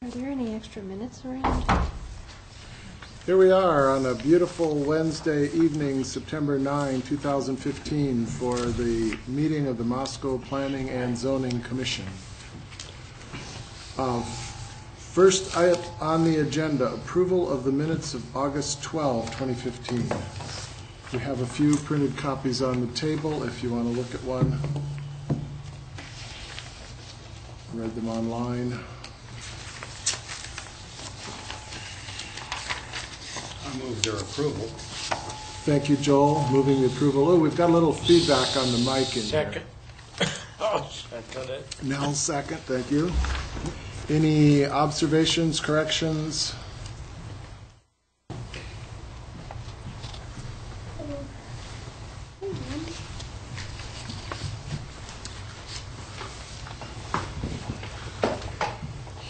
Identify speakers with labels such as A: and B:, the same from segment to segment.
A: Are there any extra minutes around?
B: Here we are on a beautiful Wednesday evening, September 9, 2015, for the meeting of the Moscow Planning and Zoning Commission. First on the agenda, approval of the minutes of August 12, 2015. We have a few printed copies on the table if you want to look at one. Read them online.
C: I move their approval.
B: Thank you, Joel. Moving the approval. Oh, we've got a little feedback on the mic in
C: Second.
B: here.
C: Oh, second it.
B: Nell, second. Thank you. Any observations, corrections?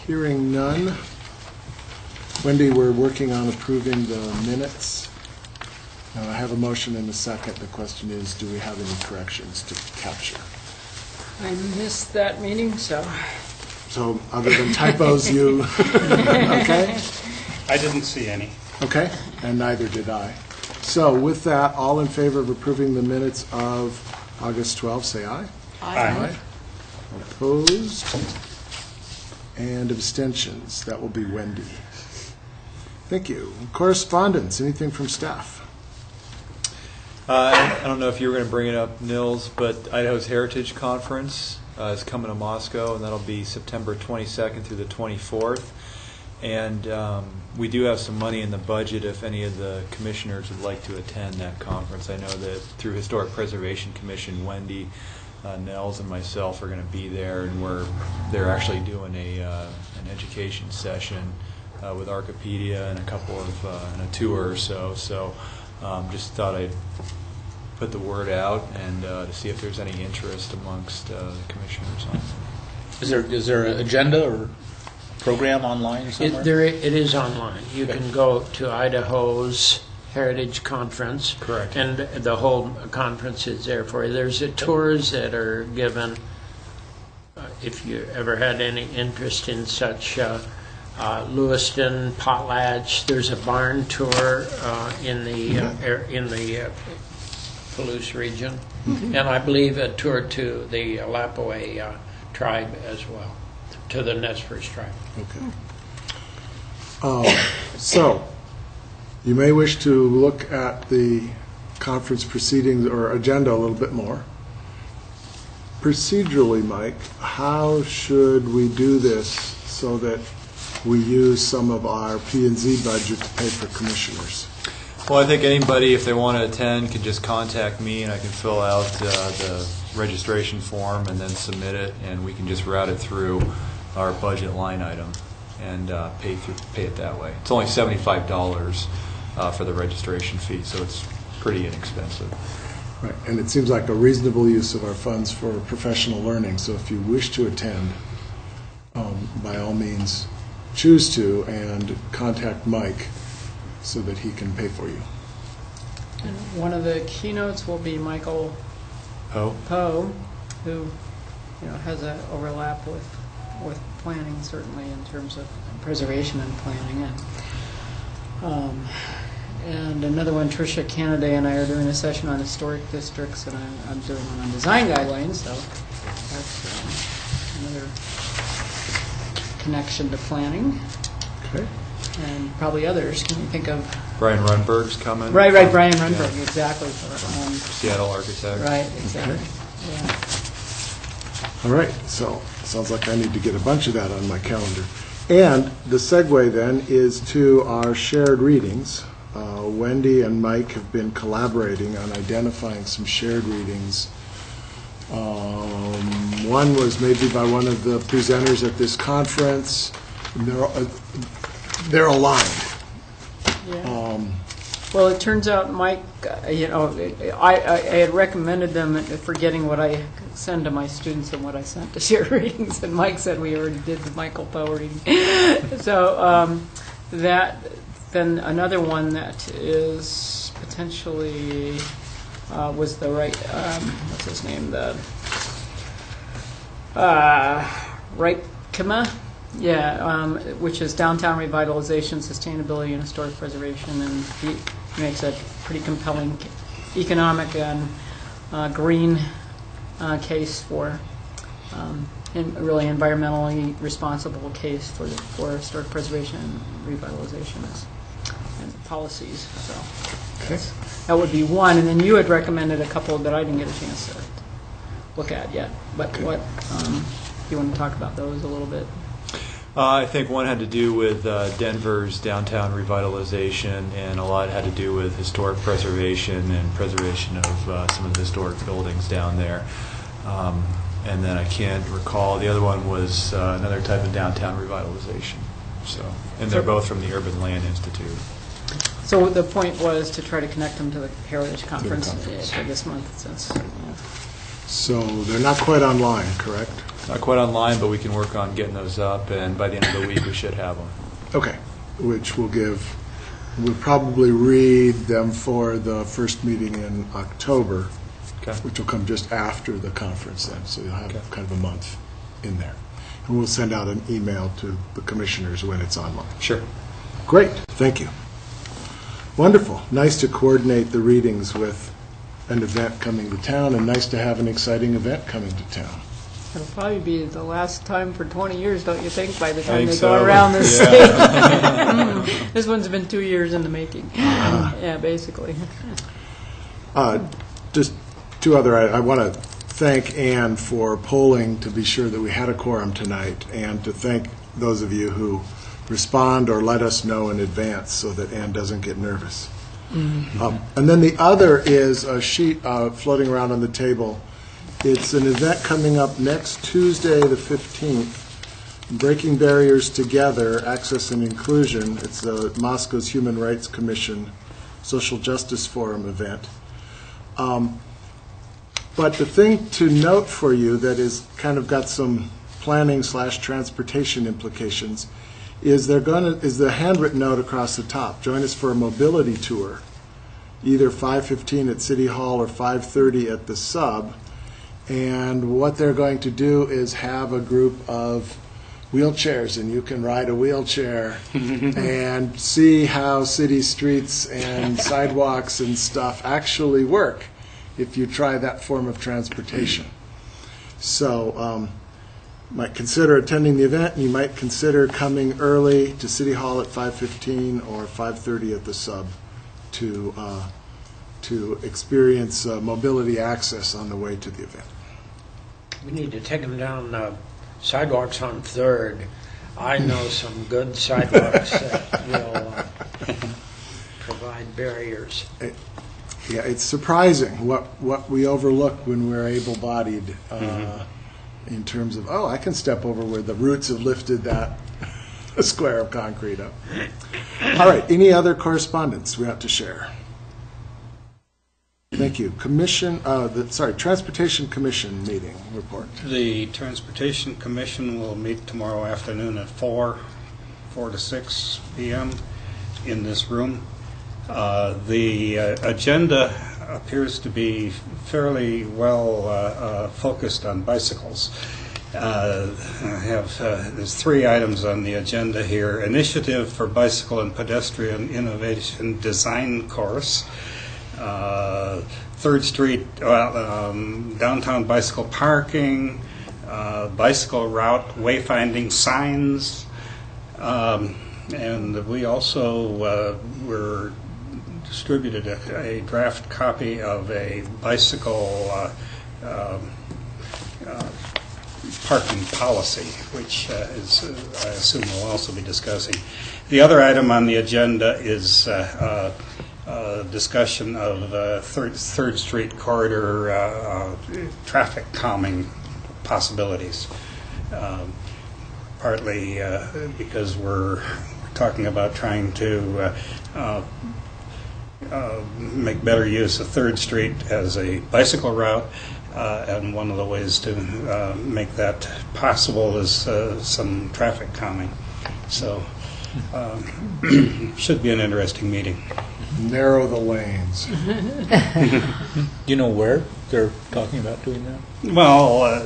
B: Hearing none. Wendy, we're working on approving the minutes. Now, I have a motion and a second. The question is, do we have any corrections to capture?
D: I missed that meeting, so.
B: So, other than typos, you, okay?
C: I didn't see any.
B: Okay, and neither did I. So, with that, all in favor of approving the minutes of August 12, say aye.
C: Aye.
B: Opposed? And abstentions. That will be Wendy. Thank you. Correspondence, anything from staff?
E: I don't know if you were going to bring it up, Nils, but Idaho's Heritage Conference is coming to Moscow, and that'll be September 22nd through the 24th. And we do have some money in the budget if any of the commissioners would like to attend that conference. I know that through Historic Preservation Commission, Wendy, Nels, and myself are going to be there, and they're actually doing an education session with Archipedia and a couple of and a tour or so. So just thought I'd put the word out and to see if there's any interest amongst the commissioners on it.
F: Is there an agenda or program online somewhere?
D: It is online. You can go to Idaho's Heritage Conference.
E: Correct.
D: And the whole conference is there for you. There's tours that are given. If you ever had any interest in such, Lewiston, Potlatch. There's a barn tour in the Palouse region, and I believe a tour to the Lapaway tribe as well, to the Nez Perce tribe.
B: Okay. So, you may wish to look at the conference proceedings or agenda a little bit more. Procedurally, Mike, how should we do this so that we use some of our P&Z budget to pay for commissioners?
E: Well, I think anybody, if they want to attend, can just contact me, and I can fill out the registration form and then submit it, and we can just route it through our budget line item and pay it that way. It's only $75 for the registration fee, so it's pretty inexpensive.
B: Right, and it seems like a reasonable use of our funds for professional learning. So if you wish to attend, by all means, choose to and contact Mike so that he can pay for you.
D: And one of the keynotes will be Michael Poe, who has an overlap with planning, certainly in terms of preservation and planning. And another one, Tricia Canaday and I are doing a session on historic districts, and I'm doing one on design guidelines, so that's another connection to planning.
B: Okay.
D: And probably others. Can you think of?
E: Brian Runberg's coming.
D: Right, Brian Runberg, yeah. Exactly.
E: Seattle architect.
D: Right, exactly.
B: Okay.
D: Yeah.
B: All right, so sounds like I need to get a bunch of that on my calendar. And the segue then is to our shared readings. Wendy and Mike have been collaborating on identifying some shared readings. One was maybe by one of the presenters at this conference. They're aligned.
D: Yeah. Well, it turns out Mike, I had recommended them, forgetting what I send to my students and what I sent to shared readings, and Mike said we already did the Michael Poe reading. So then another one that is potentially was the right, what's his name, the Right Kima
G: which is downtown revitalization, sustainability, and historic preservation, and he makes a pretty compelling economic and green case for, and really environmentally responsible case for historic preservation and revitalization and policies. So that would be one, and then you had recommended a couple that I didn't get a chance to look at yet. But what you want to talk about those a little bit?
E: I think one had to do with Denver's downtown revitalization, and a lot had to do with historic preservation and preservation of some of the historic buildings down there. And then I can't recall, the other one was another type of downtown revitalization. So, and they're both from the Urban Land Institute.
G: So the point was to try to connect them to the Heritage Conference for this month.
B: So they're not quite online, correct?
E: Not quite online, but we can work on getting those up, and by the end of the week we should have them.
B: Okay, which we'll probably read them for the first meeting in October, which will come just after the conference then, so you'll have kind of a month in there. And we'll send out an email to the commissioners when it's online.
E: Sure.
B: Great, thank you. Wonderful. Nice to coordinate the readings with an event coming to town, and nice to have an exciting event coming to town.
G: It'll probably be the last time for 20 years, don't you think, by the time they
E: so.
G: go around the state? This one's been 2 years in the making. Yeah, basically.
B: Just two other, I want to thank Ann for polling to be sure that we had a quorum tonight, and to thank those of you who respond or let us know in advance so that Ann doesn't get nervous. And then the other is a sheet floating around on the table. It's an event coming up next Tuesday, the 15th, Breaking Barriers Together, Access and Inclusion. It's the Moscow's Human Rights Commission Social Justice Forum event. But the thing to note for you that is kind of got some planning/transportation implications is the handwritten note across the top. Join us for a mobility tour, either 5:15 at City Hall or 5:30 at the Sub. And what they're going to do is have a group of wheelchairs, and you can ride a wheelchair and see how city streets and sidewalks and stuff actually work if you try that form of transportation. So might consider attending the event, and you might consider coming early to City Hall at 5:15 or 5:30 at the Sub to experience mobility access on the way to the event.
D: We need to take them down sidewalks on 3rd. I know some good sidewalks that will provide barriers.
B: Yeah, it's surprising what we overlook when we're able-bodied in terms of, I can step over where the roots have lifted that square of concrete up. All right, any other correspondence we have to share? Thank you. Transportation Commission meeting report.
C: The Transportation Commission will meet tomorrow afternoon at 4 to 6 p.m. in this room. The agenda appears to be fairly well focused on bicycles. There's 3 items on the agenda here. Initiative for Bicycle and Pedestrian Innovation Design Course. 3rd Street, downtown bicycle parking, bicycle route wayfinding signs, and we also were distributed a draft copy of a bicycle parking policy, which is, I assume we'll also be discussing. The other item on the agenda is discussion of 3rd Street corridor traffic calming possibilities. Partly because we're talking about trying to make better use of 3rd Street as a bicycle route, and one of the ways to make that possible is some traffic calming. So should be an interesting meeting.
B: Narrow the lanes.
F: Do you know where they're talking about doing that?
C: Well,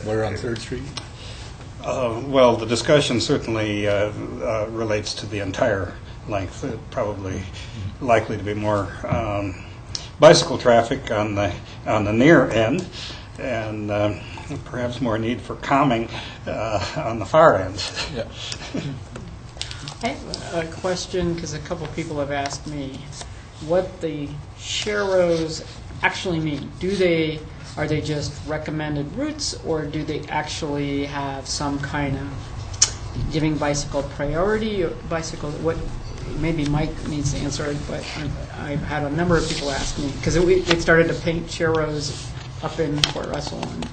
F: Where on 3rd Street?
C: Well, the discussion certainly relates to the entire length. Probably likely to be more bicycle traffic on the near end, and perhaps more need for calming on the far end.
F: Yeah.
G: I have a question, because a couple of people have asked me what the sharrows actually mean. Are they just recommended routes, or do they actually have some kind of giving bicycle priority, or bicycle, what, maybe Mike needs to answer it, but I've had a number of people ask me, because it started to paint sharrows up in Port Russell. And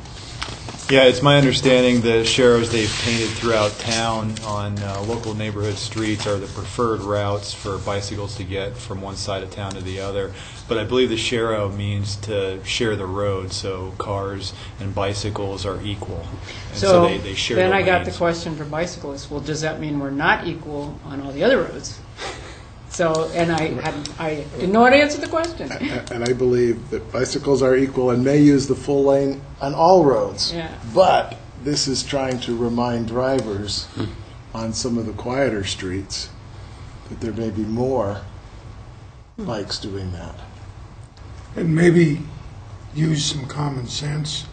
E: Yeah, it's my understanding the sharrows they've painted throughout town on local neighborhood streets are the preferred routes for bicycles to get from one side of town to the other. But I believe the sharrow means to share the road, so cars and bicycles are equal. And so they share
G: then
E: the
G: I got the
E: lanes.
G: question for bicyclists, well, does that mean we're not equal on all the other roads? So, and I didn't know how to answer the question.
B: And I believe that bicycles are equal and may use the full lane on all roads.
G: Yeah.
B: But this is trying to remind drivers on some of the quieter streets that there may be more bikes doing that.
H: And maybe use some common sense.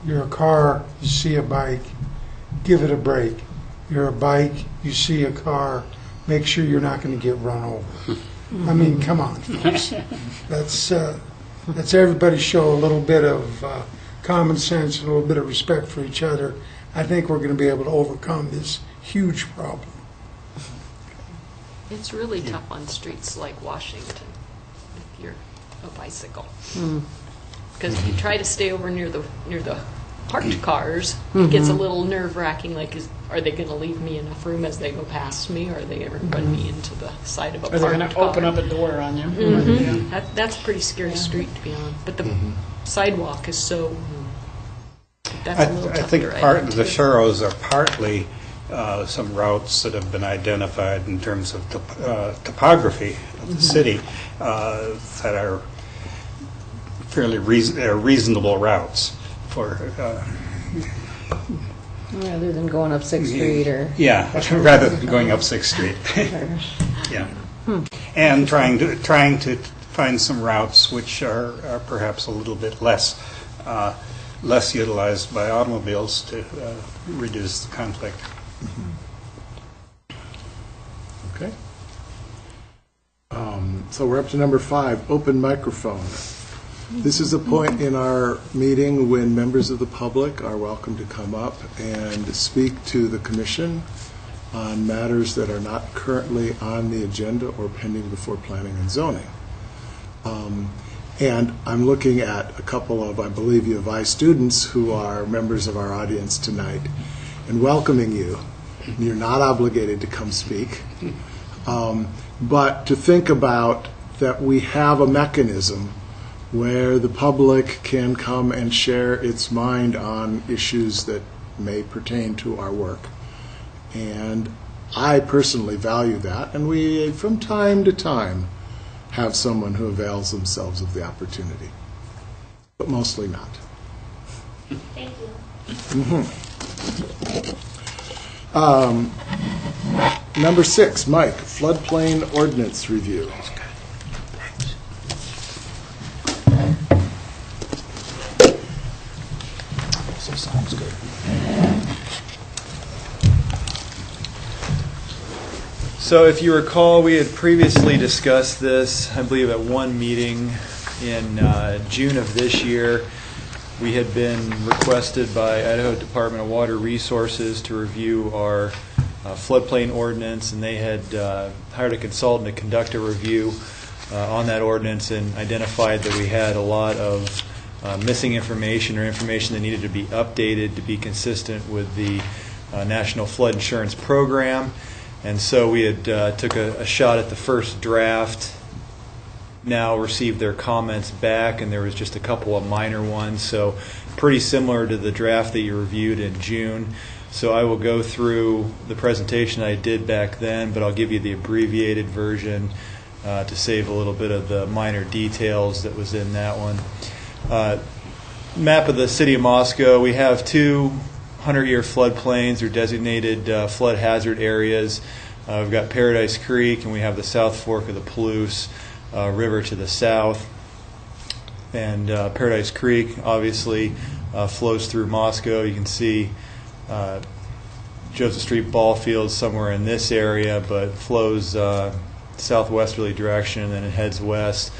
H: You're a car, you see a bike, give it a break. You're a bike, you see a car, make sure you're not going to get run over. I mean, come on, folks. Let's everybody show a little bit of common sense and a little bit of respect for each other. I think we're going to be able to overcome this huge problem.
A: It's really tough on streets like Washington if you're a bicycle. Because if you try to stay over near the parked cars, it gets a little nerve-wracking, like, are they going to leave me enough room as they go past me, or are they going to run me into the side of a
G: Or
A: parked
G: they're going to
A: car?
G: open up a door on you. Yeah.
A: That's a pretty scary street to be on. But the sidewalk is so... That's a little
C: I
A: tougher.
C: think part of the
A: too.
C: sharrows are partly some routes that have been identified in terms of topography of the city that are fairly reasonable routes for.
I: Rather than going up 6th Street or...
C: Yeah, rather than going up 6th Street. Yeah. And trying to find some routes which are perhaps a little bit less utilized by automobiles to reduce the conflict.
B: Okay. So we're up to number 5, open microphone. This is a point in our meeting when members of the public are welcome to come up and speak to the commission on matters that are not currently on the agenda or pending before planning and zoning. And I'm looking at a couple of, I believe, U of I students who are members of our audience tonight and welcoming you. You're not obligated to come speak, but to think about that we have a mechanism where the public can come and share its mind on issues that may pertain to our work. And I personally value that, and we, from time to time, have someone who avails themselves of the opportunity, but mostly not.
J: Thank you.
B: Number 6, Mike, floodplain ordinance review.
F: Sounds good.
E: So if you recall, we had previously discussed this, I believe, at one meeting in June of this year. We had been requested by Idaho Department of Water Resources to review our floodplain ordinance, and they had hired a consultant to conduct a review on that ordinance and identified that we had a lot of missing information or information that needed to be updated to be consistent with the National Flood Insurance Program. And so we had took a shot at the first draft, now received their comments back, and there was just a couple of minor ones, so pretty similar to the draft that you reviewed in June. So I will go through the presentation I did back then, but I'll give you the abbreviated version to save a little bit of the minor details that was in that one. map of the city of Moscow, we have two 100-year floodplains or designated flood hazard areas. We've got Paradise Creek, and we have the South Fork of the Palouse River to the south. And Paradise Creek obviously flows through Moscow. You can see Joseph Street ball fields somewhere in this area, but flows southwesterly direction, and then it heads west.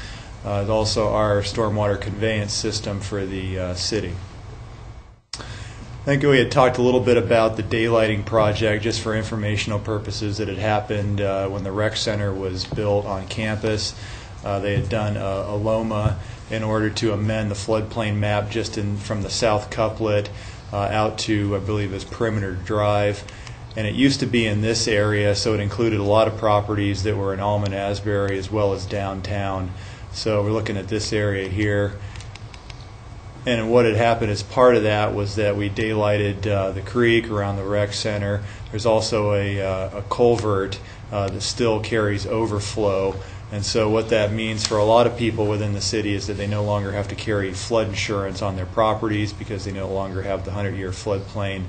E: It's also our stormwater conveyance system for the city. I think we had talked a little bit about the daylighting project just for informational purposes that had happened when the rec center was built on campus. They had done a LOMA in order to amend the floodplain map just from the south couplet out to, I believe it was Perimeter Drive. And it used to be in this area, so it included a lot of properties that were in Almond Asbury as well as downtown. So we're looking at this area here. And what had happened as part of that was that we daylighted the creek around the rec center. There's also a culvert that still carries overflow. And so what that means for a lot of people within the city is that they no longer have to carry flood insurance on their properties because they no longer have the 100-year floodplain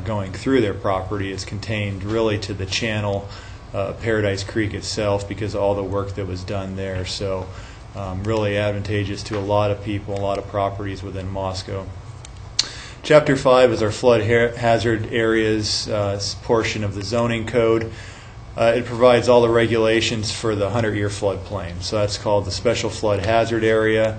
E: going through their property. It's contained really to the channel, Paradise Creek itself, because of all the work that was done there. So really advantageous to a lot of people, a lot of properties within Moscow. Chapter 5 is our flood hazard areas portion of the zoning code. It provides all the regulations for the 100-year floodplain. So that's called the Special Flood Hazard Area.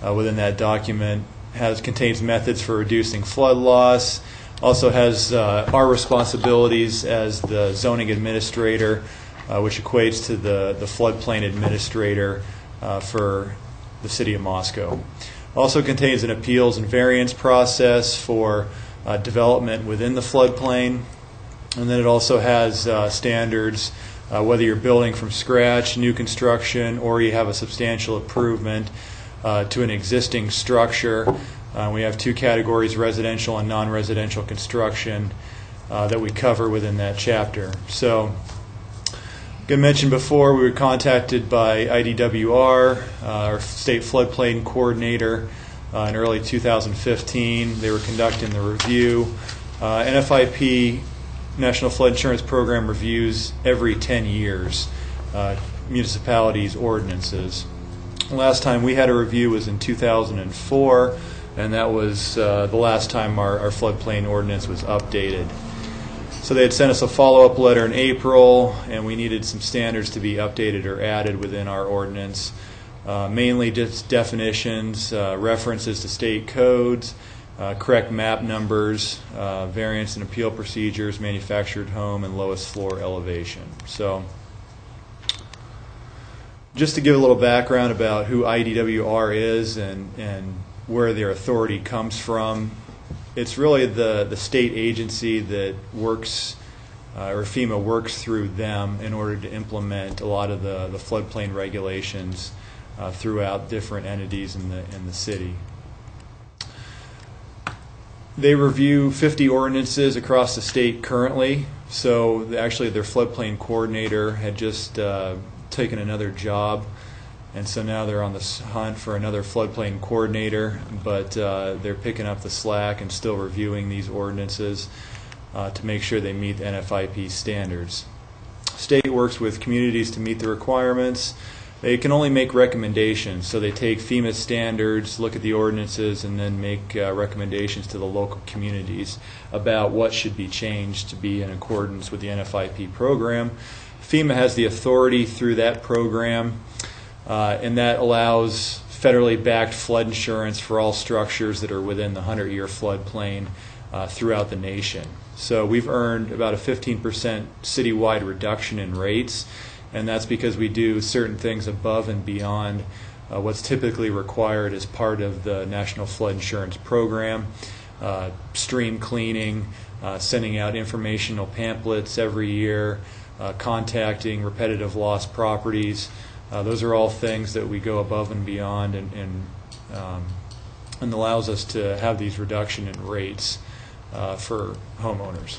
E: Within that document contains methods for reducing flood loss. Also has our responsibilities as the zoning administrator, which equates to the floodplain administrator for the city of Moscow. Also contains an appeals and variance process for development within the floodplain. And then it also has standards, whether you're building from scratch, new construction, or you have a substantial improvement to an existing structure. We have two categories, residential and non-residential construction, that we cover within that chapter. So, like I mentioned before, we were contacted by IDWR, our state floodplain coordinator, in early 2015. They were conducting the review. NFIP, National Flood Insurance Program, reviews every 10 years municipalities' ordinances. The last time we had a review was in 2004, and that was the last time our floodplain ordinance was updated. So they had sent us a follow-up letter in April, and we needed some standards to be updated or added within our ordinance, mainly just definitions, references to state codes, correct map numbers, variance and appeal procedures, manufactured home, and lowest floor elevation. So just to give a little background about who IDWR is and where their authority comes from, it's really the state agency that works, or FEMA works through them in order to implement a lot of the floodplain regulations throughout different entities in the city. They review 50 ordinances across the state currently, so actually their floodplain coordinator had just taken another job, and so now they're on the hunt for another floodplain coordinator, but they're picking up the slack and still reviewing these ordinances to make sure they meet the NFIP standards. State works with communities to meet the requirements. They can only make recommendations, so they take FEMA standards, look at the ordinances, and then make recommendations to the local communities about what should be changed to be in accordance with the NFIP program. FEMA has the authority through that program, and that allows federally backed flood insurance for all structures that are within the 100-year floodplain throughout the nation. So we've earned about a 15% citywide reduction in rates, and that's because we do certain things above and beyond what's typically required as part of the National Flood Insurance Program. Stream cleaning, sending out informational pamphlets every year, contacting repetitive lost properties. Those are all things that we go above and beyond and allows us to have these reduction in rates for homeowners.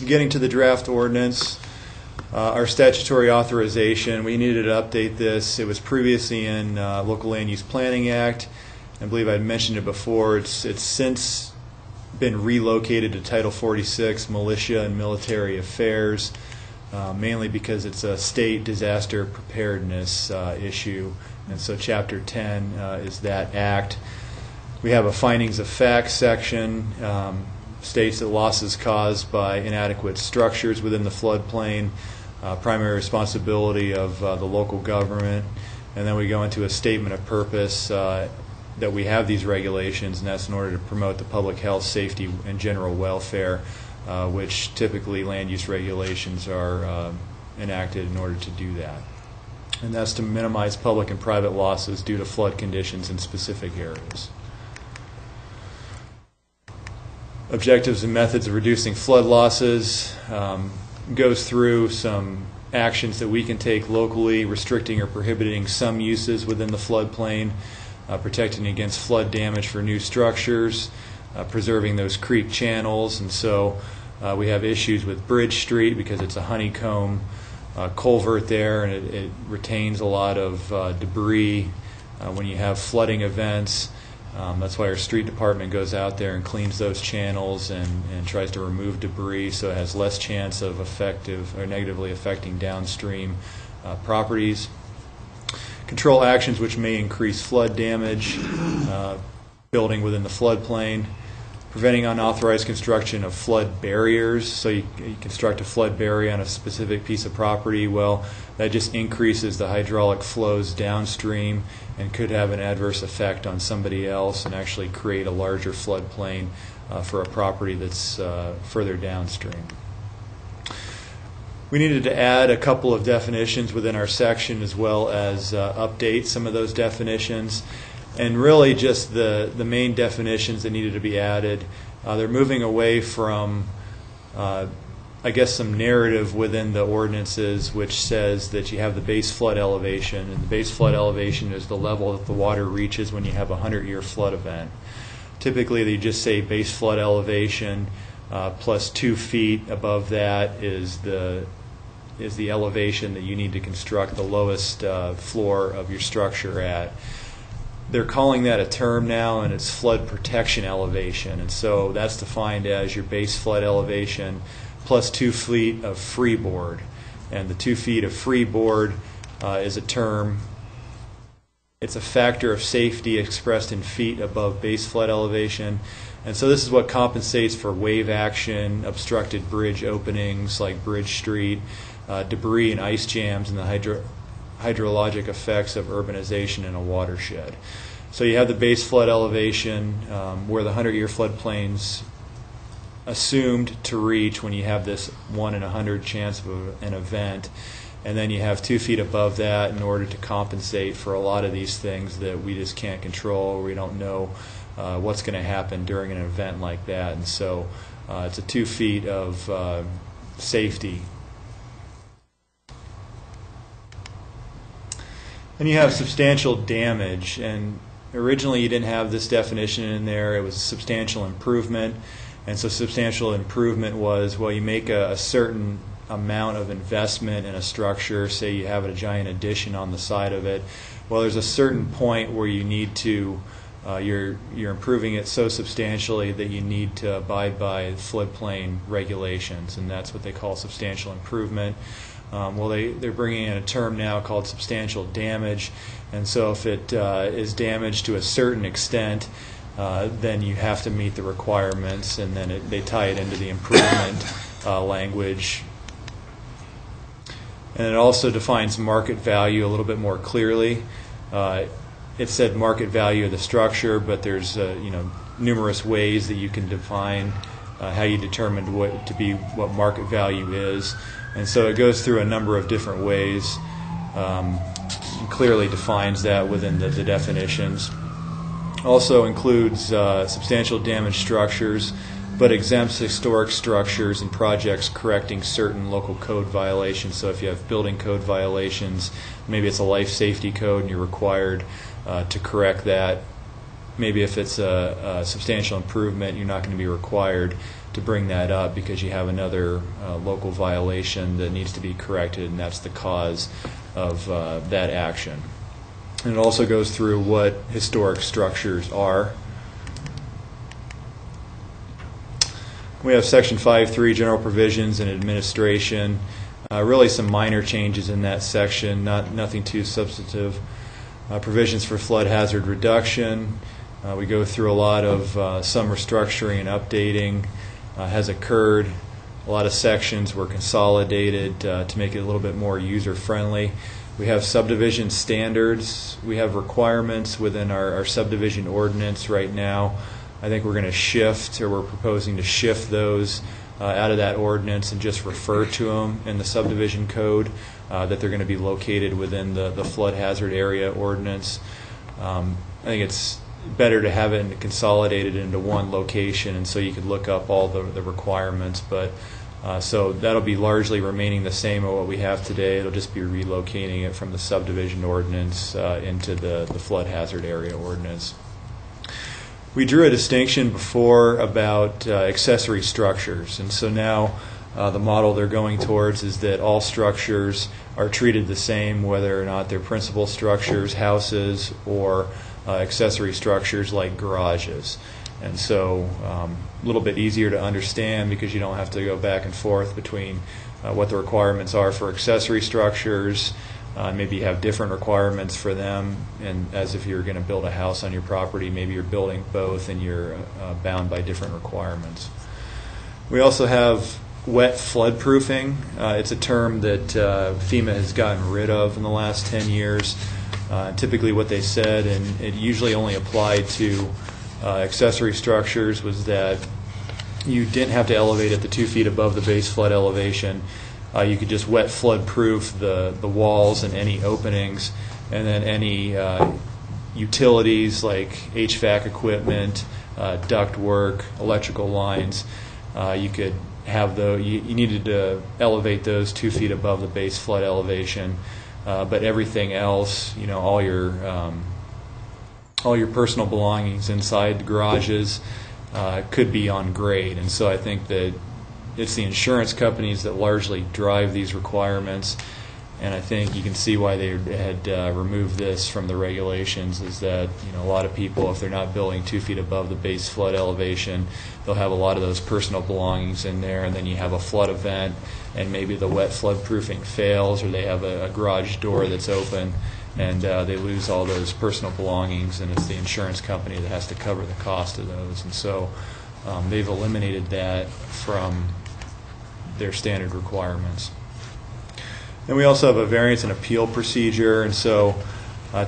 E: Getting to the draft ordinance, Our statutory authorization, we needed to update this. It was previously in Local Land Use Planning Act. I believe I'd mentioned it before. It's since been relocated to Title 46, Militia and Military Affairs, mainly because it's a state disaster preparedness issue. And so Chapter 10 is that act. We have a findings of fact section. States that losses caused by inadequate structures within the floodplain, primary responsibility of the local government. And then we go into a statement of purpose that we have these regulations, and that's in order to promote the public health, safety, and general welfare, which typically land use regulations are enacted in order to do that. And that's to minimize public and private losses due to flood conditions in specific areas. Objectives and methods of reducing flood losses goes through some actions that we can take locally, restricting or prohibiting some uses within the floodplain, protecting against flood damage for new structures, preserving those creek channels. And so we have issues with Bridge Street because it's a honeycomb culvert there, and it retains a lot of debris when you have flooding events. That's why our street department goes out there and cleans those channels and tries to remove debris so it has less chance of effective or negatively affecting downstream properties. Control actions which may increase flood damage, building within the floodplain, preventing unauthorized construction of flood barriers. So you construct a flood barrier on a specific piece of property. Well, that just increases the hydraulic flows downstream and could have an adverse effect on somebody else and actually create a larger floodplain for a property that's further downstream. We needed to add a couple of definitions within our section as well as update some of those definitions. And really just the main definitions that needed to be added. They're moving away from, I guess, some narrative within the ordinances which says that you have the base flood elevation. And the base flood elevation is the level that the water reaches when you have a 100-year flood event. Typically, they just say base flood elevation plus 2 feet above that is the elevation that you need to construct the lowest floor of your structure at. They're calling that a term now, and it's flood protection elevation. And so that's defined as your base flood elevation plus 2 feet of freeboard. And the 2 feet of freeboard is a term. It's a factor of safety expressed in feet above base flood elevation. And so this is what compensates for wave action, obstructed bridge openings like Bridge Street, debris and ice jams, and the hydrologic effects of urbanization in a watershed. So you have the base flood elevation where the 100-year floodplain's assumed to reach when you have this 1 in 100 chance of an event, and then you have 2 feet above that in order to compensate for a lot of these things that we just can't control. We don't know what's going to happen during an event like that, and so it's a 2 feet of safety. And you have substantial damage, and originally you didn't have this definition in there. It was substantial improvement, and so substantial improvement was, well, you make a certain amount of investment in a structure. Say you have a giant addition on the side of it. Well, there's a certain point where you need to, you're improving it so substantially that you need to abide by floodplain regulations, and that's what they call substantial improvement. Well, they're bringing in a term now called substantial damage, and so if it is damaged to a certain extent, then you have to meet the requirements, and then they tie it into the improvement language. And it also defines market value a little bit more clearly. It said market value of the structure, but there's numerous ways that you can define how you determine what market value is. And so it goes through a number of different ways, and clearly defines that within the definitions. Also includes substantial damaged structures, but exempts historic structures and projects correcting certain local code violations. So if you have building code violations, maybe it's a life safety code and you're required to correct that maybe if it's a substantial improvement, you're not going to be required to bring that up because you have another local violation that needs to be corrected, and that's the cause of that action. And it also goes through what historic structures are. We have Section 5.3, General Provisions and Administration. Really some minor changes in that section, nothing too substantive. Provisions for flood hazard reduction. We go through a lot of some restructuring and updating has occurred. A lot of sections were consolidated to make it a little bit more user-friendly. We have subdivision standards. We have requirements within our subdivision ordinance right now. I think we're going to shift, or we're proposing to shift those out of that ordinance and just refer to them in the subdivision code, that they're going to be located within the flood hazard area ordinance. I think it's better to have it consolidated into one location, and so you could look up all the requirements. But so that'll be largely remaining the same of what we have today. It'll just be relocating it from the subdivision ordinance into the flood hazard area ordinance. We drew a distinction before about accessory structures, and so now the model they're going towards is that all structures are treated the same, whether or not they're principal structures, houses, or accessory structures like garages. And so a little bit easier to understand because you don't have to go back and forth between what the requirements are for accessory structures. Maybe you have different requirements for them, and as if you're going to build a house on your property, maybe you're building both and you're bound by different requirements. We also have wet flood proofing. It's a term that FEMA has gotten rid of in the last 10 years. Typically what they said, and it usually only applied to accessory structures, was that you didn't have to elevate it to 2 feet above the base flood elevation. You could just wet flood proof the walls and any openings, and then any utilities like HVAC equipment, duct work, electrical lines, you could have you needed to elevate those 2 feet above the base flood elevation. But everything else, all your personal belongings inside the garages could be on grade. And so I think that it's the insurance companies that largely drive these requirements, and I think you can see why they had removed this from the regulations, is that a lot of people, if they're not building 2 feet above the base flood elevation, they'll have a lot of those personal belongings in there, and then you have a flood event and maybe the wet flood proofing fails, or they have a garage door that's open and they lose all those personal belongings, and it's the insurance company that has to cover the cost of those. And so they've eliminated that from their standard requirements. And we also have a variance and appeal procedure, and so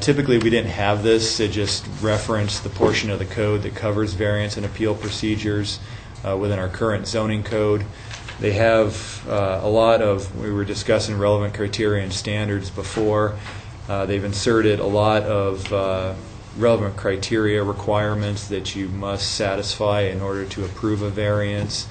E: typically we didn't have this. It just referenced the portion of the code that covers variance and appeal procedures within our current zoning code. They have a lot of, we were discussing relevant criteria and standards before. They've inserted a lot of relevant criteria requirements that you must satisfy in order to approve a variance.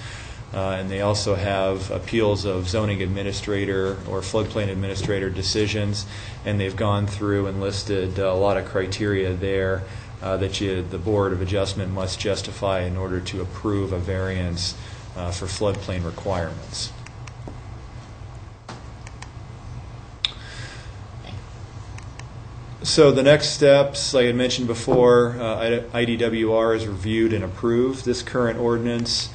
E: And they also have appeals of zoning administrator or floodplain administrator decisions, and they've gone through and listed a lot of criteria there that the Board of Adjustment must justify in order to approve a variance for floodplain requirements. So the next steps, like I mentioned before, IDWR has reviewed and approved this current ordinance.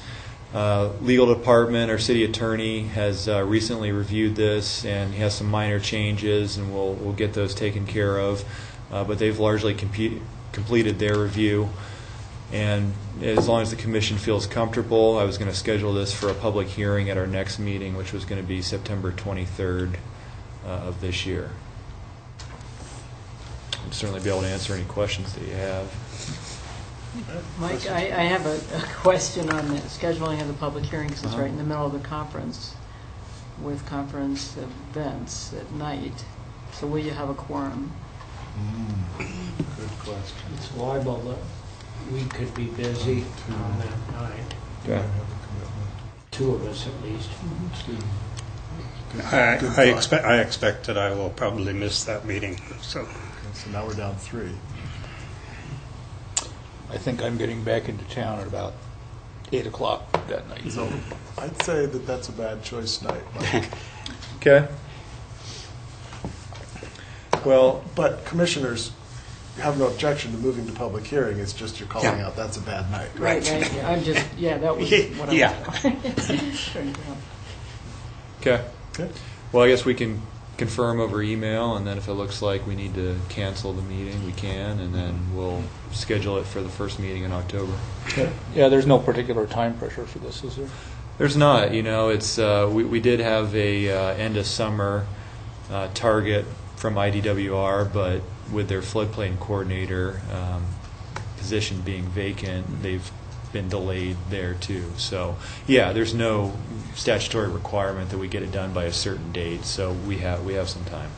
E: Legal department, our city attorney, has recently reviewed this, and he has some minor changes, and we'll get those taken care of. But they've largely completed their review, and as long as the commission feels comfortable, I was going to schedule this for a public hearing at our next meeting, which was going to be September 23rd of this year. I'll certainly be able to answer any questions that you have.
G: Mike, I have a question on the scheduling of the public hearing, because it's right in the middle of the conference, with conference events at night. So will you have a quorum?
B: Good question.
D: It's liable that we could be busy on that night.
E: Yeah.
D: Two of us at least.
C: I expect that I will probably miss that meeting. So
B: now we're down 3.
F: I think I'm getting back into town at about 8 o'clock that night.
B: So I'd say that that's a bad choice night. Mike.
E: Okay. Well,
B: But commissioners have no objection to moving to public hearing. It's just you're calling out that's a bad night.
G: Right. I'm just, that was what I was.
F: Yeah.
E: okay.
B: Okay.
E: Well, I guess we can confirm over email, and then if it looks like we need to cancel the meeting, we can, and then we'll schedule it for the first meeting in October.
F: Yeah, there's no particular time pressure for this, is there?
E: There's not. It's we did have a end of summer target from IDWR, but with their floodplain coordinator position being vacant, they've been delayed there too. So yeah, there's no statutory requirement that we get it done by a certain date. So we have some time.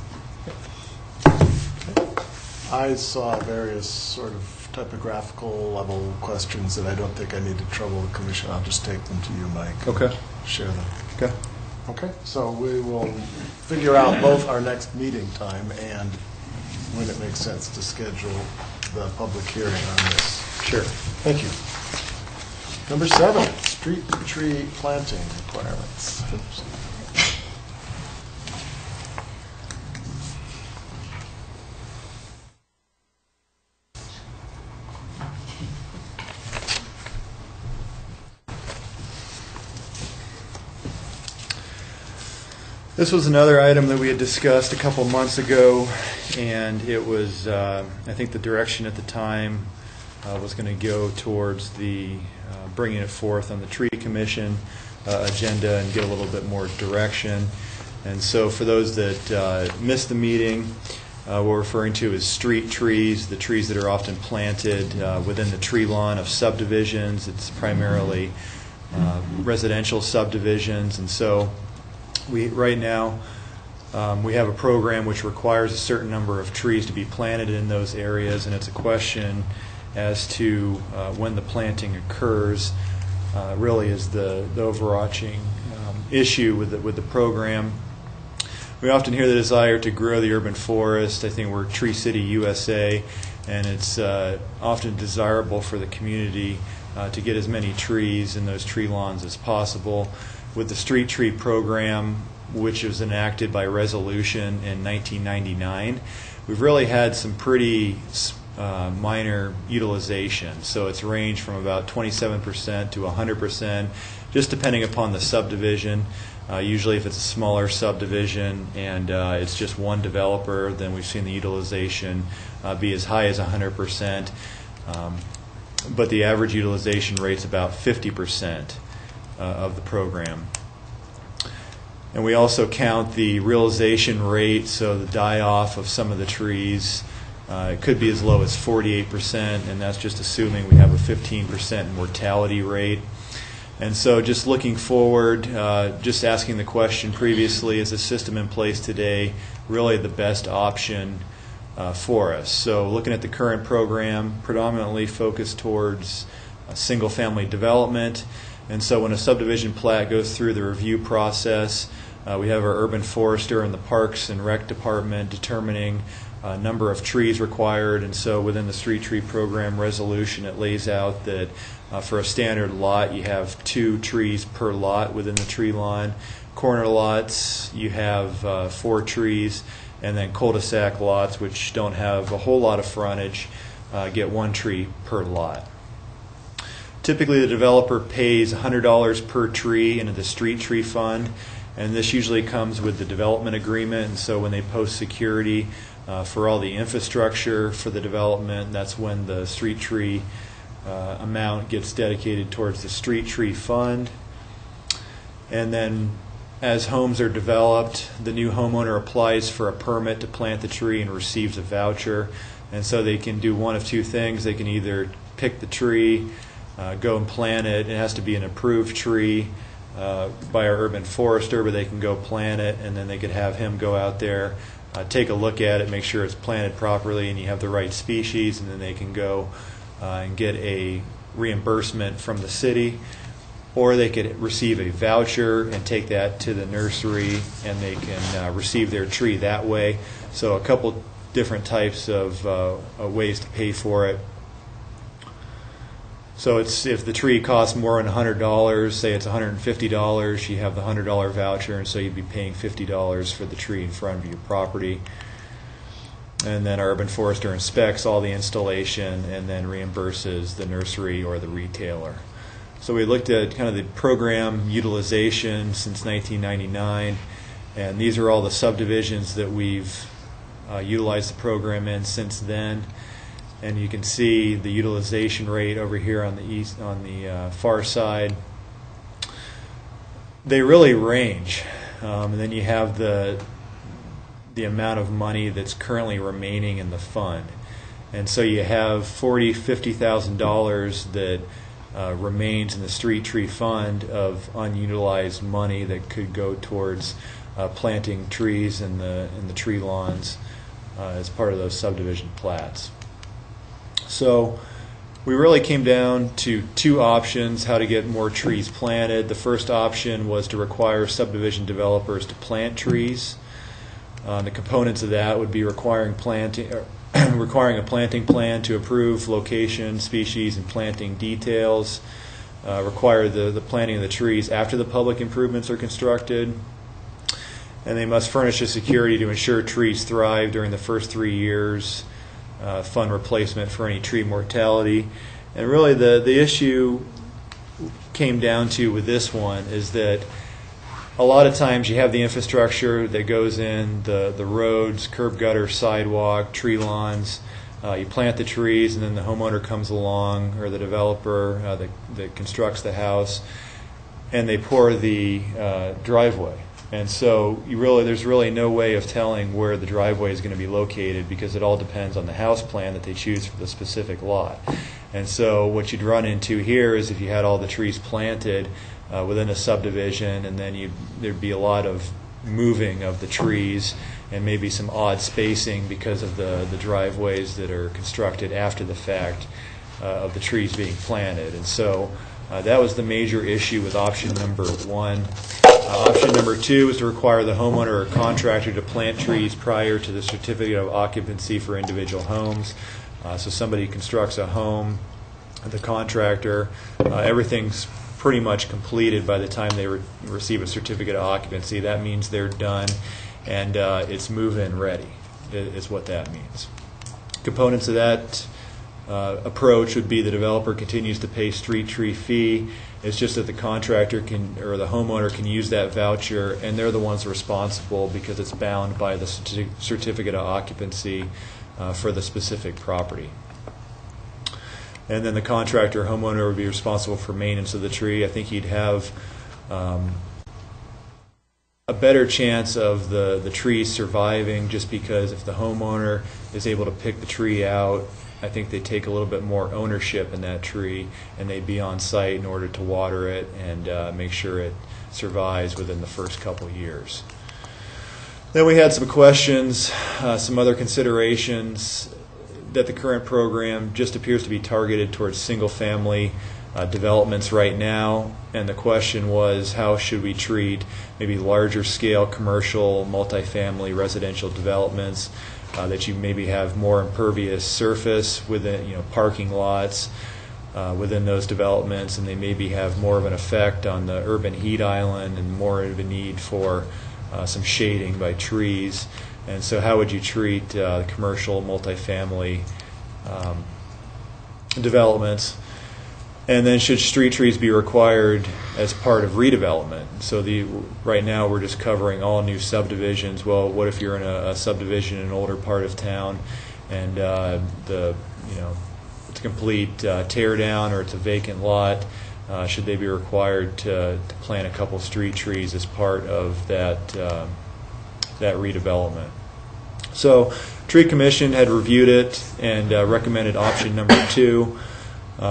B: I saw various sort of typographical level questions that I don't think I need to trouble the commission. I'll just take them to you, Mike.
E: Okay.
B: Share them.
E: Okay.
B: Okay, so we will figure out both our next meeting time and when it makes sense to schedule the public hearing on this.
E: Sure.
B: Thank you. Number 7, street tree planting requirements.
E: This was another item that we had discussed a couple months ago, and it was, I think the direction at the time was going to go towards the bringing it forth on the tree commission agenda and get a little bit more direction. And so for those that missed the meeting, what we're referring to is street trees, the trees that are often planted within the tree lawn of subdivisions. It's primarily residential subdivisions, and so right now, we have a program which requires a certain number of trees to be planted in those areas, and it's a question as to when the planting occurs. Really is the overarching issue with the program. We often hear the desire to grow the urban forest. I think we're Tree City, USA, and it's often desirable for the community to get as many trees in those tree lawns as possible. With the street tree program, which was enacted by resolution in 1999, we've really had some pretty minor utilization. So it's ranged from about 27% to 100%, just depending upon the subdivision. Usually if it's a smaller subdivision and it's just one developer, then we've seen the utilization be as high as 100%. But the average utilization rate's about 50%. Of the program. And we also count the realization rate, so the die-off of some of the trees. It could be as low as 48%, and that's just assuming we have a 15% mortality rate. And so just looking forward, just asking the question previously, is the system in place today really the best option for us? So looking at the current program, predominantly focused towards single-family development. And so when a subdivision plat goes through the review process, we have our urban forester and the Parks and Rec department determining number of trees required. And so within the street tree program resolution, it lays out that for a standard lot, you have 2 trees per lot within the tree line. Corner lots, you have 4 trees. And then cul-de-sac lots, which don't have a whole lot of frontage, get 1 tree per lot. Typically, the developer pays $100 per tree into the street tree fund, and this usually comes with the development agreement. And so when they post security for all the infrastructure for the development, that's when the street tree amount gets dedicated towards the street tree fund. And then as homes are developed, the new homeowner applies for a permit to plant the tree and receives a voucher. And so they can do one of 2 things. They can either pick the tree, go and plant it. It has to be an approved tree by our urban forester, but they can go plant it, and then they could have him go out there, take a look at it, make sure it's planted properly and you have the right species, and then they can go and get a reimbursement from the city. Or they could receive a voucher and take that to the nursery, and they can receive their tree that way. So a couple different types of ways to pay for it. So it's if the tree costs more than $100, say it's $150, you have the $100 voucher, and so you'd be paying $50 for the tree in front of your property. And then our urban forester inspects all the installation and then reimburses the nursery or the retailer. So we looked at kind of the program utilization since 1999, and these are all the subdivisions that we've utilized the program in since then. And you can see the utilization rate over here on the far side. They really range, and then you have the amount of money that's currently remaining in the fund, and so you have $50,000 that remains in the street tree fund of unutilized money that could go towards planting trees in the tree lawns as part of those subdivision plats. So we really came down to two options how to get more trees planted. The first option was to require subdivision developers to plant trees. The components of that would be requiring a planting plan to approve location, species, and planting details, require the planting of the trees after the public improvements are constructed, and they must furnish a security to ensure trees thrive during the first 3 years, fund replacement for any tree mortality. And really the issue came down to with this one is that a lot of times you have the infrastructure that goes in, the roads, curb gutter, sidewalk, tree lawns. You plant the trees, and then the homeowner comes along, or the developer that constructs the house, and they pour the driveway. And so there's really no way of telling where the driveway is going to be located because it all depends on the house plan that they choose for the specific lot. And so what you'd run into here is if you had all the trees planted within a subdivision, and then there'd be a lot of moving of the trees and maybe some odd spacing because of the driveways that are constructed after the fact of the trees being planted. And so that was the major issue with option number one. Option number two is to require the homeowner or contractor to plant trees prior to the certificate of occupancy for individual homes. So somebody constructs a home, the contractor, everything's pretty much completed by the time they receive a certificate of occupancy. That means they're done and it's move-in ready is what that means. Components of that approach would be the developer continues to pay street tree fee. It's just that the contractor or the homeowner can use that voucher, and they're the ones responsible because it's bound by the certificate of occupancy for the specific property. And then the contractor or homeowner would be responsible for maintenance of the tree. I think he'd have a better chance of the tree surviving just because if the homeowner is able to pick the tree out, I think they take a little bit more ownership in that tree, and they'd be on site in order to water it and make sure it survives within the first couple of years. Then we had some questions, some other considerations, that the current program just appears to be targeted towards single-family developments right now, and the question was how should we treat maybe larger-scale commercial, multifamily residential developments that you maybe have more impervious surface within, parking lots within those developments, and they maybe have more of an effect on the urban heat island and more of a need for some shading by trees. And so how would you treat commercial, multifamily developments? And then should street trees be required as part of redevelopment? So right now we're just covering all new subdivisions. Well, what if you're in a subdivision in an older part of town and it's a complete tear down or it's a vacant lot? Should they be required to plant a couple street trees as part of that redevelopment? So Tree Commission had reviewed it and recommended option number two.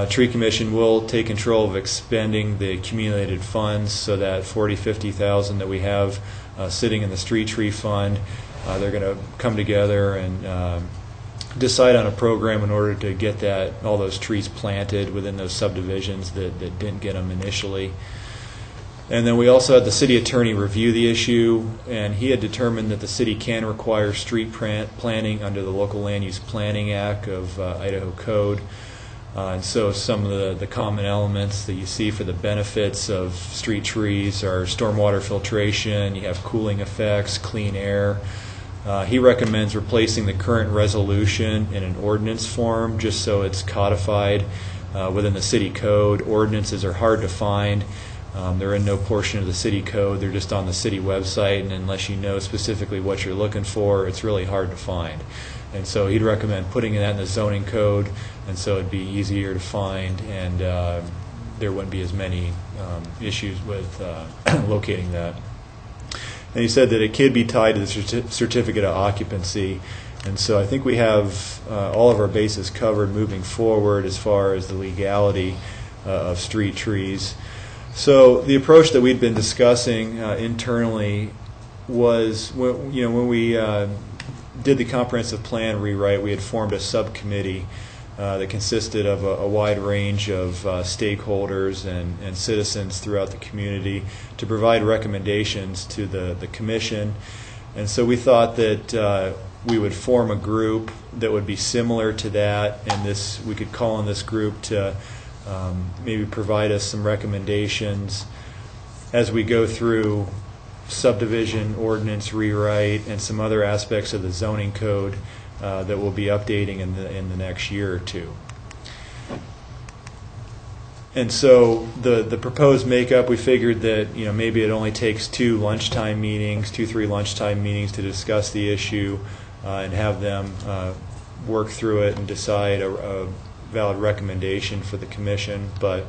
E: Tree Commission will take control of expending the accumulated funds, so that $50,000 that we have sitting in the street tree fund, they're going to come together and decide on a program in order to get all those trees planted within those subdivisions that didn't get them initially. And then we also had the city attorney review the issue, and he had determined that the city can require street planting under the Local Land Use Planning Act of Idaho Code. And so some of the common elements that you see for the benefits of street trees are stormwater filtration, you have cooling effects, clean air. He recommends replacing the current resolution in an ordinance form just so it's codified within the city code. Ordinances are hard to find. They're in no portion of the city code. They're just on the city website, and unless you know specifically what you're looking for, it's really hard to find. And so he'd recommend putting that in the zoning code, and so it'd be easier to find, and there wouldn't be as many issues with locating that. And he said that it could be tied to the certificate of occupancy. And so I think we have all of our bases covered moving forward as far as the legality of street trees. So the approach that we'd been discussing internally was, when we did the comprehensive plan rewrite, we had formed a subcommittee that consisted of a wide range of stakeholders and citizens throughout the community to provide recommendations to the commission. And so we thought that we would form a group that would be similar to that, and we could call on this group to maybe provide us some recommendations as we go through subdivision ordinance rewrite and some other aspects of the zoning code that we'll be updating in the next year or two. And so the proposed makeup, we figured that maybe it only takes 3 lunchtime meetings to discuss the issue and have them work through it and decide a valid recommendation for the commission. But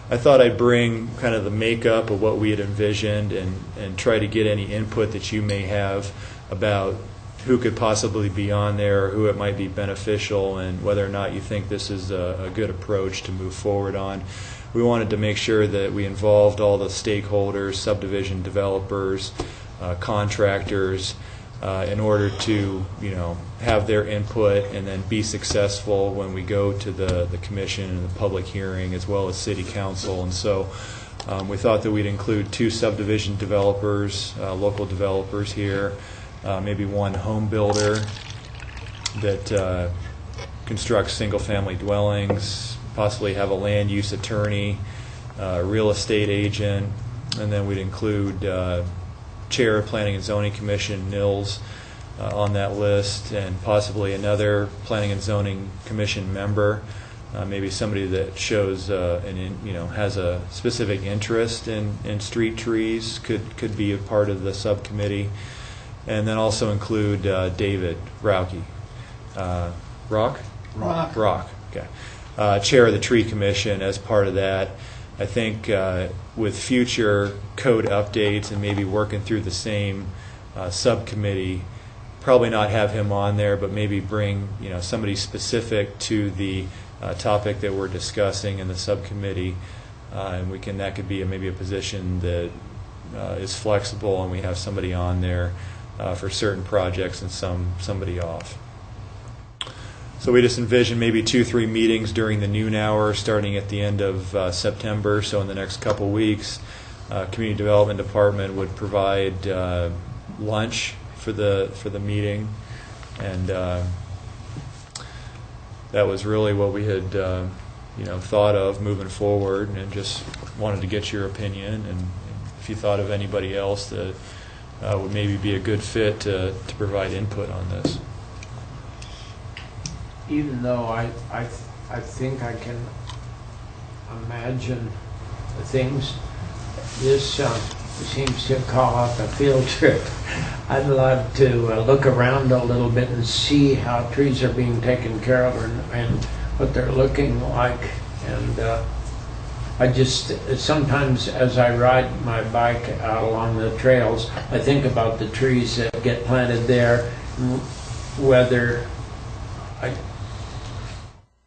E: I thought I'd bring kind of the makeup of what we had envisioned and try to get any input that you may have about who could possibly be on there, or who it might be beneficial, and whether or not you think this is a good approach to move forward on. We wanted to make sure that we involved all the stakeholders, subdivision developers, contractors, in order to have their input and then be successful when we go to the commission and the public hearing, as well as city council. And so we thought that we'd include 2 subdivision developers, local developers here, maybe 1 home builder that constructs single-family dwellings, possibly have a land use attorney, a real estate agent, and then we'd include Chair of Planning and Zoning Commission, Nils, on that list, and possibly another Planning and Zoning Commission member, maybe somebody that shows has a specific interest in street trees could be a part of the subcommittee. And then also include David Rauke. Rock, okay. Chair of the Tree Commission as part of that. I think with future code updates and maybe working through the same subcommittee, probably not have him on there, but maybe bring somebody specific to the topic that we're discussing in the subcommittee, and that could be maybe a position that is flexible, and we have somebody on there for certain projects and somebody off. So we just envision maybe 2-3 meetings during the noon hour starting at the end of September. So in the next couple weeks, Community Development Department would provide lunch for the meeting, and that was really what we had thought of moving forward, and just wanted to get your opinion, and if you thought of anybody else that would maybe be a good fit to provide input on this.
D: Even though I think I can imagine the things, this seems to call out a field trip. I'd love to look around a little bit and see how trees are being taken care of and what they're looking like. And I just, sometimes as I ride my bike out along the trails, I think about the trees that get planted there, whether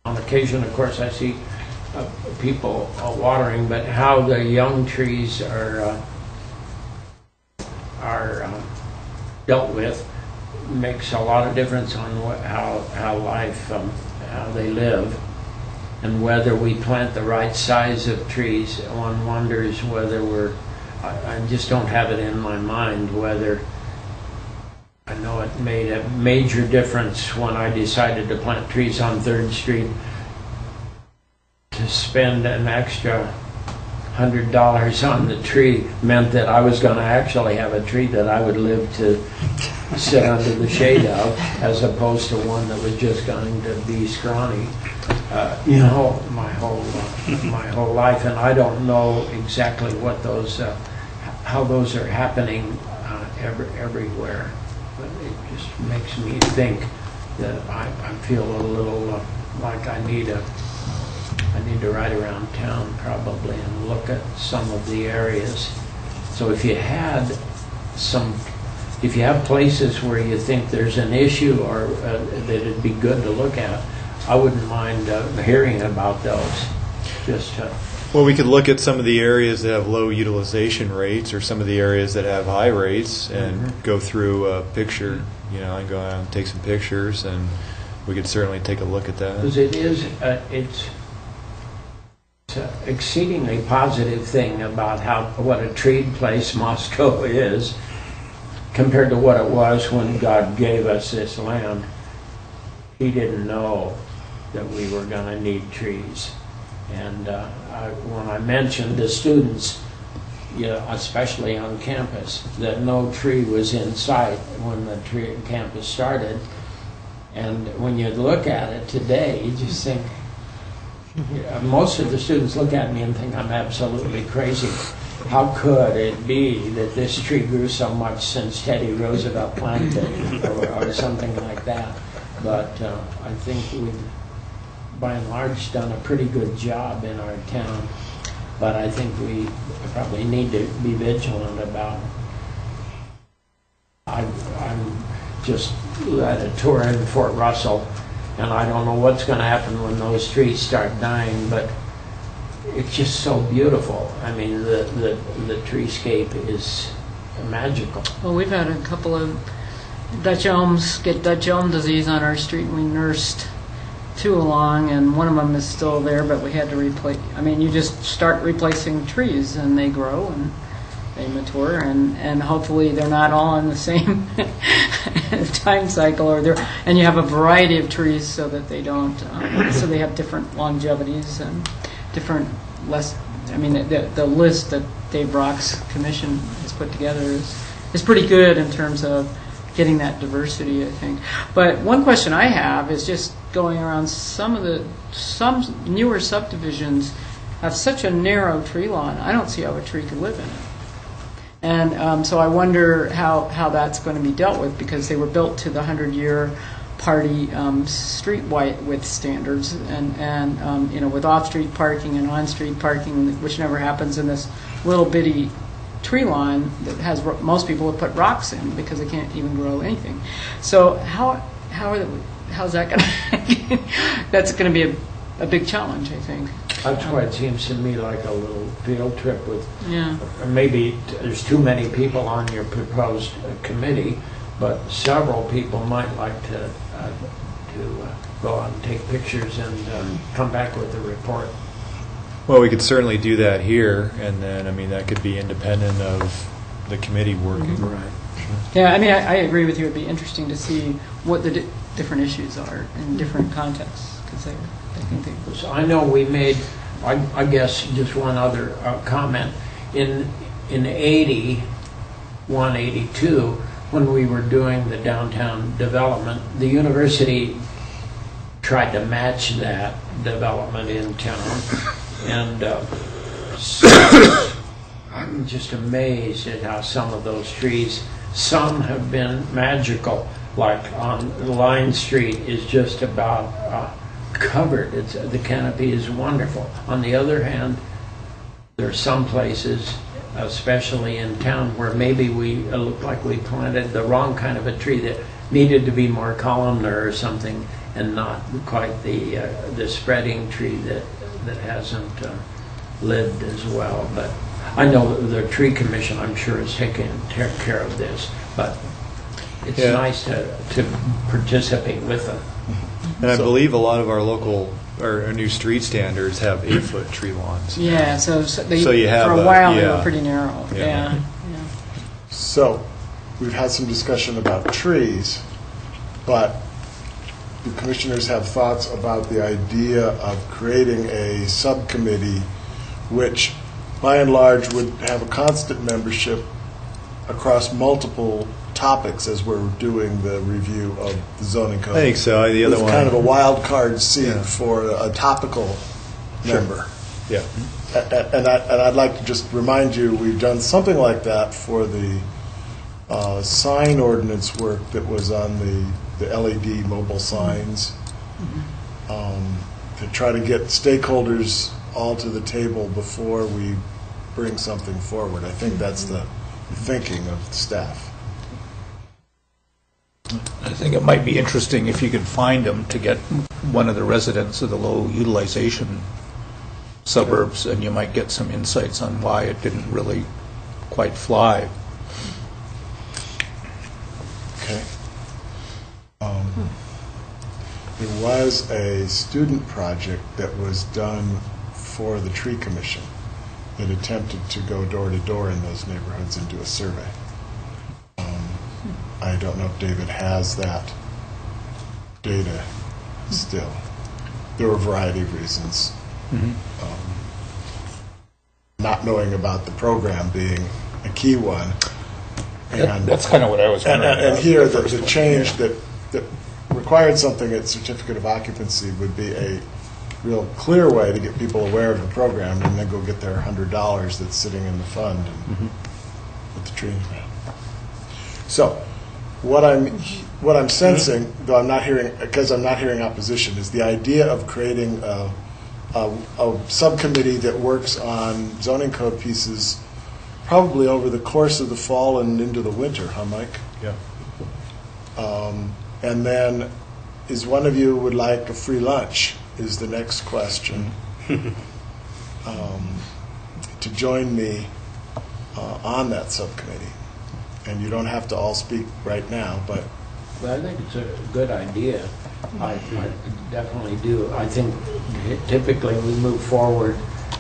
D: on occasion, of course, I see people watering, but how the young trees are dealt with makes a lot of difference on how life, how they live. And whether we plant the right size of trees, one wonders whether I just don't have it in my mind whether, I know it made a major difference when I decided to plant trees on 3rd Street to spend an extra $100 on the tree meant that I was going to actually have a tree that I would live to sit under the shade of, as opposed to one that was just going to be scrawny. You know, my whole life, and I don't know exactly what those, how those are happening everywhere. But it just makes me think that I feel a little like I need to ride around town probably and look at some of the areas. So if you have places where you think there's an issue or that it'd be good to look at, I wouldn't mind hearing about those.
E: Well, we could look at some of the areas that have low utilization rates or some of the areas that have high rates and go through a picture, you know, and go out and take some pictures, and we could certainly take a look at that.
D: Because it's an exceedingly positive thing about what a treed place Moscow is compared to what it was when God gave us this land. He didn't know that we were going to need trees. And when I mentioned to students, you know, especially on campus, that no tree was in sight when the campus started, and when you look at it today, you just think, most of the students look at me and think I'm absolutely crazy. How could it be that this tree grew so much since Teddy Roosevelt planted it, or something like that? But I think we've, by and large, done a pretty good job in our town. But I think we probably need to be vigilant about. I'm just at a tour in Fort Russell, and I don't know what's going to happen when those trees start dying, but it's just so beautiful. I mean, the treescape is magical.
G: Well, we've had a couple of Dutch elms get Dutch elm disease on our street, and we nursed two along, and one of them is still there, but we had to replace. I mean, you just start replacing trees, and they grow and they mature, and hopefully they're not all in the same time cycle, and you have a variety of trees so that they don't, so they have different longevities and different less. I mean, the list that Dave Brock's commission has put together is pretty good in terms of getting that diversity, I think. But one question I have is just going around some newer subdivisions have such a narrow tree lawn. I don't see how a tree could live in it. And so I wonder how that's going to be dealt with, because they were built to the 100-year party street width standards, and you know, with off-street parking and on-street parking, which never happens in this little bitty tree lawn that has most people would put rocks in because they can't even grow anything. So how's that going to? That's going to be a big challenge, I think.
D: That's why it seems to me like a little field trip with.
G: Yeah.
D: Maybe there's too many people on your proposed committee, but several people might like to go out and take pictures and come back with a report.
E: Well, we could certainly do that here, and then, I mean, that could be independent of the committee working.
D: Right.
G: Yeah, I mean, I agree with you. It'd be interesting to see what the different issues are in different contexts, because I think they.
D: So I know we made, I guess, just one other comment. In 81, 82, when we were doing the downtown development, the university tried to match that development in town. And so I'm just amazed at how some of those trees, some have been magical, like on Line Street is just about covered. The canopy is wonderful. On the other hand, there are some places, especially in town, where maybe we looked like we planted the wrong kind of a tree that needed to be more columnar or something, and not quite the spreading tree that hasn't lived as well. But I know the tree commission, I'm sure, is taking care of this, but it's nice to participate with them.
E: And I believe a lot of our local or new street standards have 8-foot tree lawns.
G: Yeah, so
E: you have
G: for a while they were pretty narrow. Yeah.
B: So we've had some discussion about trees, but the commissioners have thoughts about the idea of creating a subcommittee which, by and large, would have a constant membership across multiple topics as we're doing the review of the zoning code.
E: I think so. The other
B: With
E: one,
B: kind of a wild card seat
E: Yeah.
B: for a topical member.
E: yeah.
B: And I'd like to just remind you, we've done something like that for the sign ordinance work that was on the LED mobile signs, to try to get stakeholders all to the table before we bring something forward. I think that's the thinking of staff.
F: I think it might be interesting if you could find them to get one of the residents of the low utilization suburbs, and you might get some insights on why it didn't really quite fly.
B: Okay. There was a student project that was done for the Tree Commission that attempted to go door to door in those neighborhoods and do a survey. I don't know if David has that data still. There were a variety of reasons. Not knowing about the program being a key one. And
F: That's kind of what I was wondering
B: and
F: about,
B: here,
F: the
B: the
F: first one.
B: change that required something at certificate of occupancy would be a real clear way to get people aware of the program and then go get their $100 that's sitting in the fund and put the tree in the ground. So, what I'm sensing, though I'm not hearing, because I'm not hearing opposition, is the idea of creating a subcommittee that works on zoning code pieces probably over the course of the fall and into the winter, huh, Mike?
E: Yeah.
B: And then, is one of you would like a free lunch, is the next question, to join me on that subcommittee. And you don't have to all speak right now, but
D: But I think it's a good idea. I definitely do. I think typically we move forward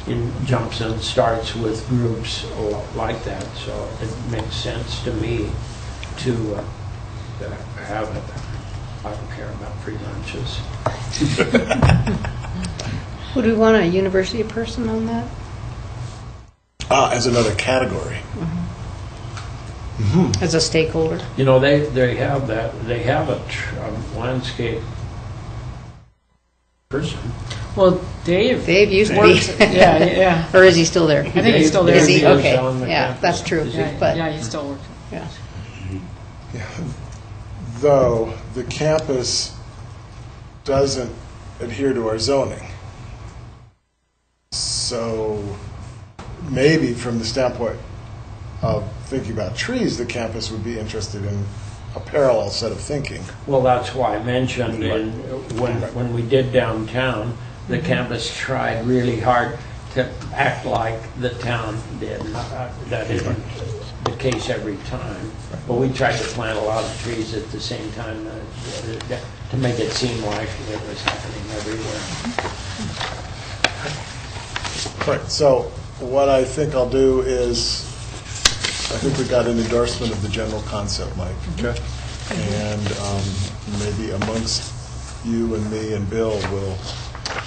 D: in jumps and starts with groups like that, so it makes sense to me to have it. I don't care about free lunches.
I: Would we want a university person on that?
B: as another category.
I: As a stakeholder?
D: You know, they have that, they have a landscape person.
G: Well, Dave.
I: Dave used to
G: works-
I: be.
G: Yeah.
I: Or is he still there?
G: I think he's still there.
I: Is he?
D: Dave
I: Okay.
D: on the
I: Yeah,
D: campus.
I: that's true.
D: Is he?
I: But,
G: Yeah, he still works.
I: yeah.
B: Though the campus doesn't adhere to our zoning. So maybe from the standpoint of thinking about trees, the campus would be interested in a parallel set of thinking.
D: Well, that's why I mentioned when we did downtown, the campus tried really hard to act like the town did. That isn't the case every time, but we tried to plant a lot of trees at the same time to make it seem like it was happening everywhere.
B: Right, so what I think I'll do is, I think we got an endorsement of the general concept, Mike.
E: Okay.
B: And maybe amongst you and me and Bill, we'll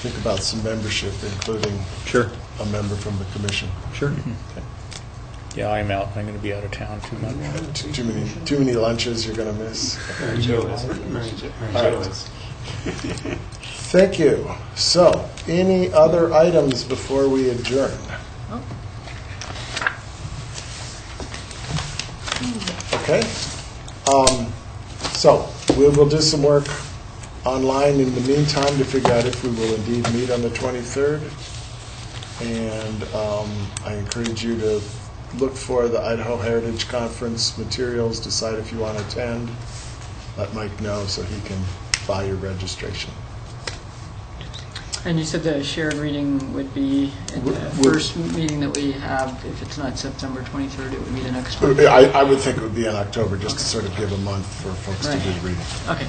B: think about some membership, including
E: Sure.
B: a member from the commission.
E: Sure.
F: Yeah, I'm out. I'm going to be out of town too much.
B: Too many lunches you're going to miss. All right. Thank you. So, any other items before we adjourn? Okay. So, we will do some work online in the meantime to figure out if we will indeed meet on the 23rd. And I encourage you to look for the Idaho Heritage Conference materials, decide if you want to attend. Let Mike know so he can buy your registration.
G: And you said the shared reading would be at the first meeting that we have. If it's not September 23rd, it would be the next one.
B: I would think it would be in October, just to sort of give a month for folks to
G: Right.
B: do the reading.
G: Okay.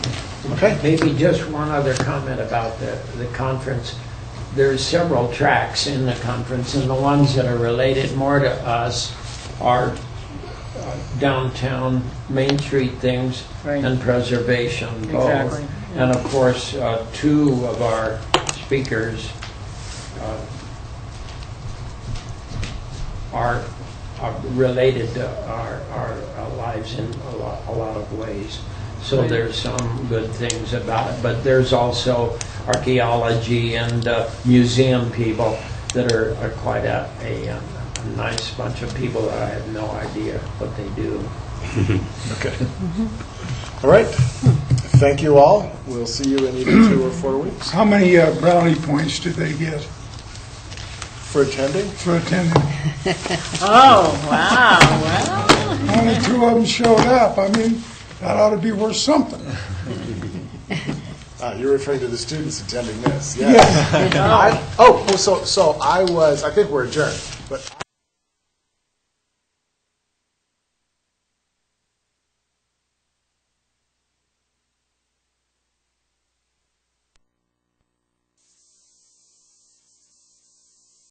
B: Okay?
D: Maybe just one other comment about the conference. There's several tracks in the conference, and the ones that are related more to us are downtown Main Street things
G: Right.
D: and preservation both.
G: Exactly.
D: And of course, two of our speakers are related to our lives in a lot of ways. So there's some good things about it, but there's also archaeology and museum people that are quite a nice bunch of people that I have no idea what they do.
B: Okay. All right. Thank you all. We'll see you in either 2 or 4 weeks.
H: How many brownie points did they get
B: For attending?
H: for attending?
G: Oh, wow, well.
H: Only 2 of them showed up. I mean, that ought to be worth something.
B: You're referring to the students attending this.
H: Yeah.
B: So I think we're adjourned.